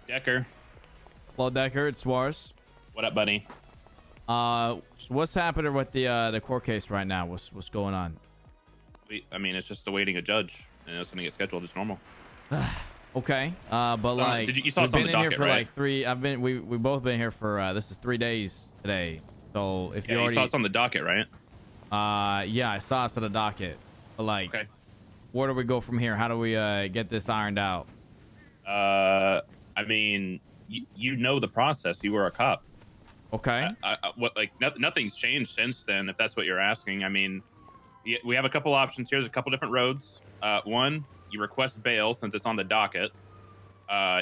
Decker. Hello, Decker. It's Suarez. What up, buddy? So what's happening with the court case right now? What's going on? I mean, it's just awaiting a judge, and it's gonna get scheduled as normal. Okay. But So, like, you saw we've it's on been the in here docket, for right? like we both been here for this is 3 days today. So if Yeah, you already saw it's on the docket, right? yeah, I saw us on the docket. But like, Okay. where do we go from here? How do we get this ironed out? I mean, you know the process. You were a cop. Okay. What like nothing's changed since then. If that's what you're asking, I mean, we have a couple options here. There's a couple different roads. One, you request bail since it's on the docket.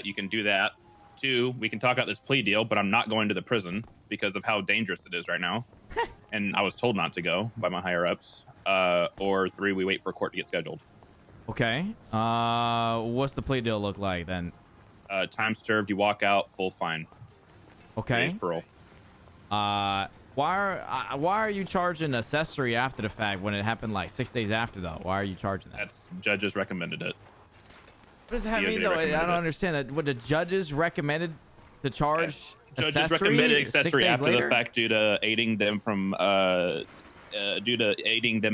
You can do that. Two, we can talk out this plea deal, but I'm not going to the prison because of how dangerous it is right now. And I was told not to go by my higher ups. Or three, we wait for court to get scheduled. Okay. What's the plea deal look like then? Time served, you walk out, full fine. Okay. Days parole. Why are you charging accessory after the fact when it happened like 6 days after though? Why are you charging that? That's judges recommended it. What does that DOJ mean though? I recommended don't it. understand that. What the judges recommended to charge Judges accessory recommended 6 accessory days after later? the fact due to aiding them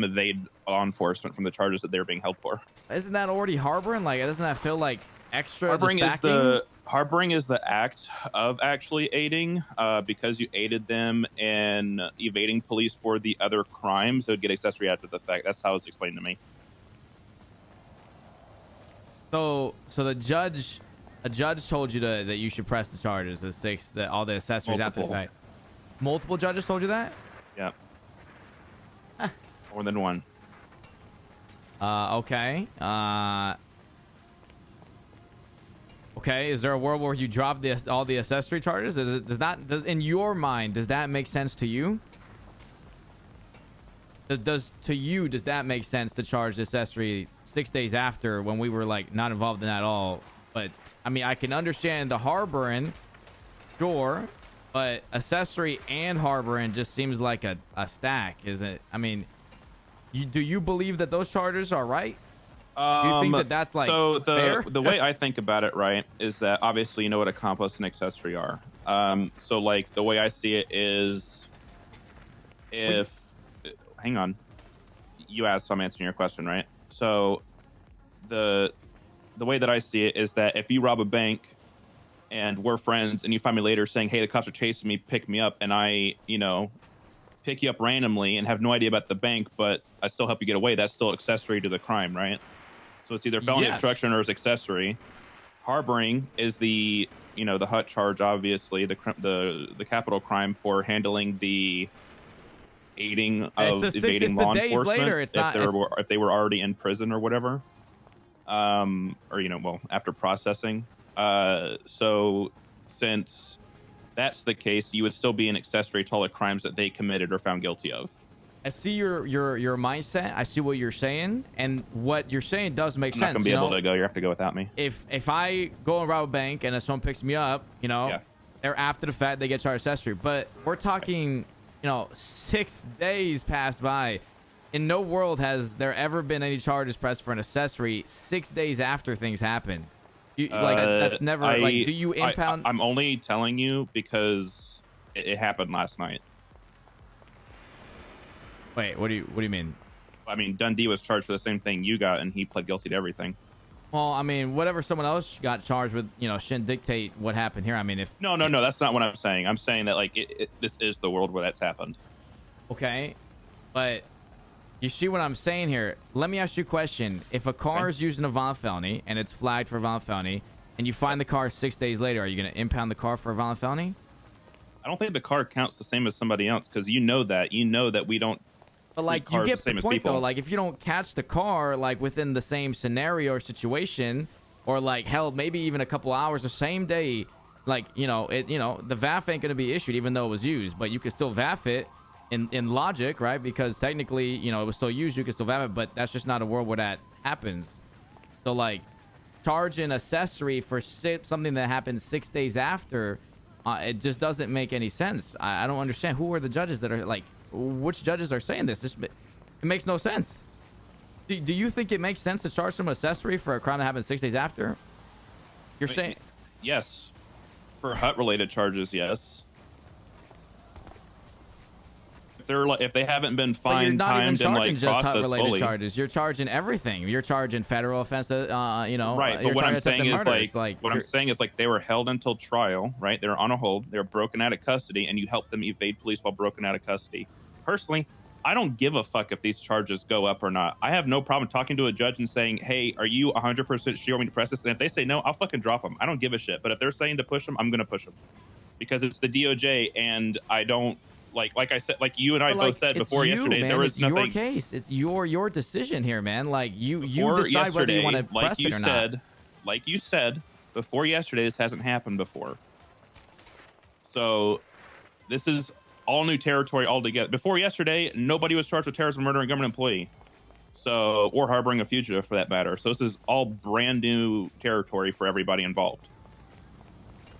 evade law enforcement from the charges that they're being held for. Isn't that already harboring? Like, doesn't that feel like extra? Harboring is the act of actually aiding. Because you aided them in evading police for the other crimes, they would get accessory after the fact. That's how it's explained to me. So a judge told you that you should press the charges, that all the accessories after the fact. Multiple judges told you that? Yeah. More than one. Okay. Okay. Is there a world where you drop all the accessory charges? In your mind, does that make sense to you? Does that make sense to charge the accessory 6 days after when we were like not involved in that at all? But I mean, I can understand the harboring, sure, but accessory and harboring just seems like a stack, isn't it? I mean, do you believe that those charges are right? Do you think that that's like fair? The way I think about it, right, is that obviously you know what accomplice and accessory are. So like the way I see it is, hang on, you asked, so I'm answering your question, right? So the way that I see it is that if you rob a bank and we're friends and you find me later saying, hey, the cops are chasing me, pick me up, and I, pick you up randomly and have no idea about the bank, but I still help you get away, that's still accessory to the crime, right? So it's either felony obstruction or it's accessory. Harboring is the hut charge, obviously, the capital crime for handling the aiding of evading law enforcement later. If they were already in prison or whatever, after processing. So since that's the case, you would still be an accessory to all the crimes that they committed or found guilty of. I see your mindset. I see what you're saying, and what you're saying does make sense. I'm not gonna be able to go. You have to go without me. If I go and rob a bank and if someone picks me up, they're after the fact, they get charged accessory. But we're talking, 6 days passed by. In no world has there ever been any charges pressed for an accessory 6 days after things happen. That's never do you impound? I'm only telling you because it happened last night. Wait, what do you mean? I mean, Dundee was charged for the same thing you got, and he pled guilty to everything. Well, I mean, whatever someone else got charged with, shouldn't dictate what happened here. I mean, No, that's not what I'm saying. I'm saying that this is the world where that's happened. Okay, but you see what I'm saying here? Let me ask you a question. If a car is using a violent felony and it's flagged for a violent felony, and you find the car 6 days later, are you going to impound the car for a violent felony? I don't think the car counts the same as somebody else, because you know that we don't. But like, you get the point though. Like, if you don't catch the car like within the same scenario or situation, or like hell, maybe even a couple hours the same day, like the VAF ain't gonna be issued even though it was used, but you could still VAF it in logic, right? Because technically, it was still used, you could still VAF it, but that's just not a world where that happens. So like, charge an accessory for something that happened 6 days after, it just doesn't make any sense. I don't understand. Who are the judges that are like? Which judges are saying this? It makes no sense. Do you think it makes sense to charge some accessory for a crime that happened 6 days after? You're saying yes. For hut-related charges, yes. If they haven't been fined, timed, and like processed fully, charges. You're charging everything. You're charging federal offenses. You know, right? But what I'm saying is I'm saying is they were held until trial, right? They were on a hold. They were broken out of custody, and you helped them evade police while broken out of custody. Personally, I don't give a fuck if these charges go up or not. I have no problem talking to a judge and saying, "Hey, are you 100% sure you want me to press this?" And if they say no, I'll fucking drop them. I don't give a shit. But if they're saying to push them, I'm gonna push them because it's the DOJ, and I don't. Like I said, like you and I both said before yesterday, man. There was nothing. Your case. It's your decision here, man. Like you decide whether you want to press it or not. Like you said before yesterday, this hasn't happened before. So this is all new territory altogether. Before yesterday, nobody was charged with terrorism, murdering a government employee, or harboring a fugitive for that matter. So this is all brand new territory for everybody involved.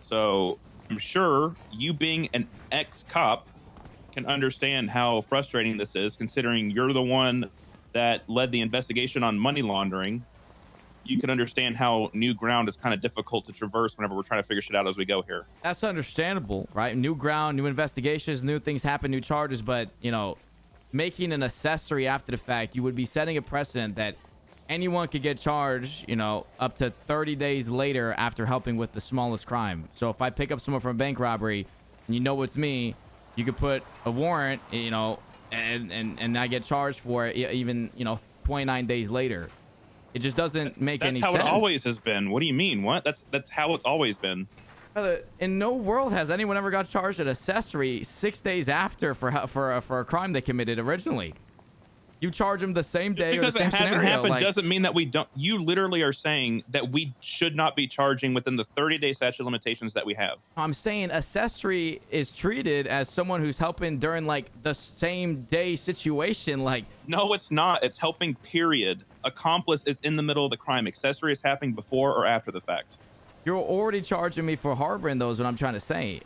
So I'm sure you, being an ex-cop, can understand how frustrating this is, considering you're the one that led the investigation on money laundering. You can understand how new ground is kind of difficult to traverse whenever we're trying to figure shit out as we go here. That's understandable, right? New ground, new investigations, new things happen, new charges. But, you know, making an accessory after the fact, you would be setting a precedent that anyone could get charged, you know, up to 30 days later after helping with the smallest crime. So if I pick up someone from a bank robbery and you know it's me, you could put a warrant, you know, and I get charged for it even, you know, 29 days later. It just doesn't make any sense. That's how it always has been. What do you mean? What? That's how it's always been. In no world has anyone ever got charged at accessory 6 days after for a crime they committed originally. You charge them the same day or the same scenario. Because it hasn't happened doesn't mean that we don't. You literally are saying that we should not be charging within the 30-day statute of limitations that we have. I'm saying accessory is treated as someone who's helping during like the same day situation. Like, no, it's not. It's helping, period. Accomplice is in the middle of the crime. Accessory is happening before or after the fact. You're already charging me for harboring those. What I'm trying to say.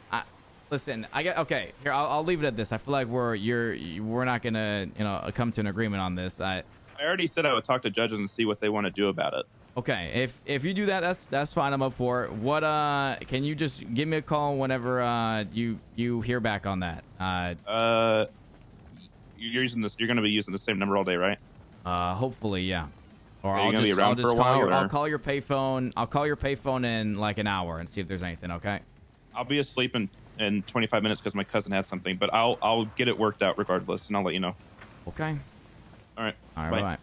Listen, okay. Here, I'll leave it at this. I feel like we're not gonna, you know, come to an agreement on this. I already said I would talk to judges and see what they want to do about it. Okay, if you do that, that's fine. I'm up for it. What can you just give me a call whenever you hear back on that? You're using this. You're gonna be using the same number all day, right? Hopefully, yeah. Or I'll just be around for a while. I'll call your payphone. I'll call your payphone in like an hour and see if there's anything. Okay. I'll be asleep in 25 minutes because my cousin has something, but I'll get it worked out regardless, and I'll let you know. Okay. All right. All right. Bye.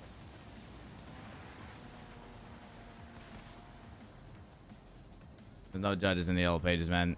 There's no judges in the yellow pages, man.